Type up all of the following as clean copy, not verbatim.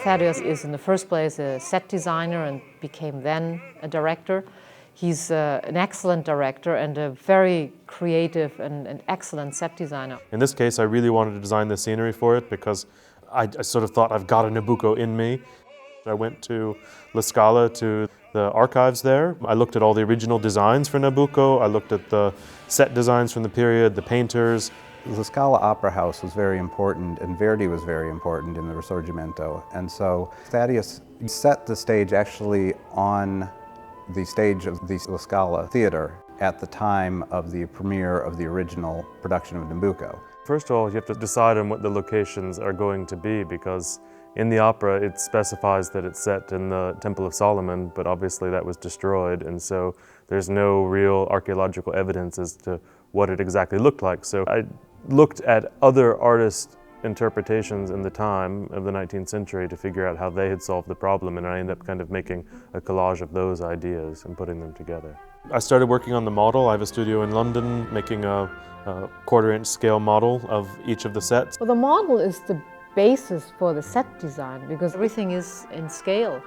Thaddeus is in the first place a set designer and became then a director. He's an excellent director and a very creative and excellent set designer. In this case, I really wanted to design the scenery for it because I sort of thought I've got a Nabucco in me. I went to La Scala, to the archives there. I looked at all the original designs for Nabucco. I looked at the set designs from the period, the painters. The Scala Opera House was very important, and Verdi was very important in the Risorgimento. And so Thaddeus set the stage actually on the stage of the La Scala Theater at the time of the premiere of the original production of Nabucco. First of all, you have to decide on what the locations are going to be, because in the opera it specifies that it's set in the Temple of Solomon, but obviously that was destroyed, and so there's no real archaeological evidence as to what it exactly looked like. So I looked at other artist interpretations in the time of the 19th century to figure out how they had solved the problem, and I ended up kind of making a collage of those ideas and putting them together. I started working on the model. I have a studio in London making a quarter-inch scale model of each of the sets. Well, the model is the basis for the set design because everything is in scale,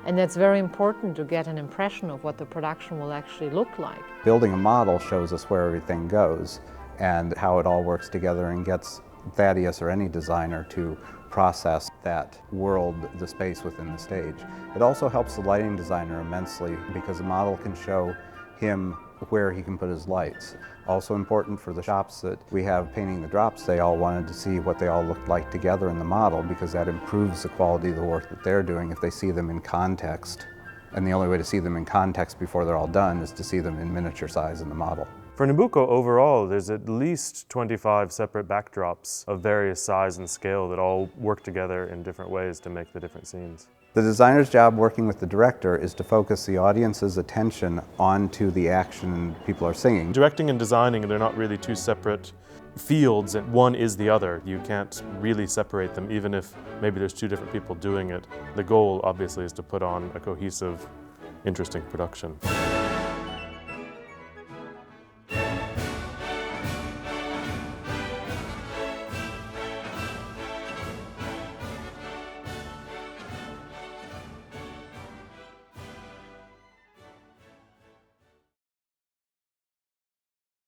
and that's very important to get an impression of what the production will actually look like. Building a model shows us where everything goes and how it all works together and gets Thaddeus or any designer to process that world, the space within the stage. It also helps the lighting designer immensely because the model can show him where he can put his lights. Also important for the shops that we have painting the drops, they all wanted to see what they all looked like together in the model because that improves the quality of the work that they're doing if they see them in context. And the only way to see them in context before they're all done is to see them in miniature size in the model. For Nabucco overall, there's at least 25 separate backdrops of various size and scale that all work together in different ways to make the different scenes. The designer's job working with the director is to focus the audience's attention onto the action people are singing. Directing and designing, they're not really two separate fields, and one is the other. You can't really separate them, even if maybe there's two different people doing it. The goal, obviously, is to put on a cohesive, interesting production.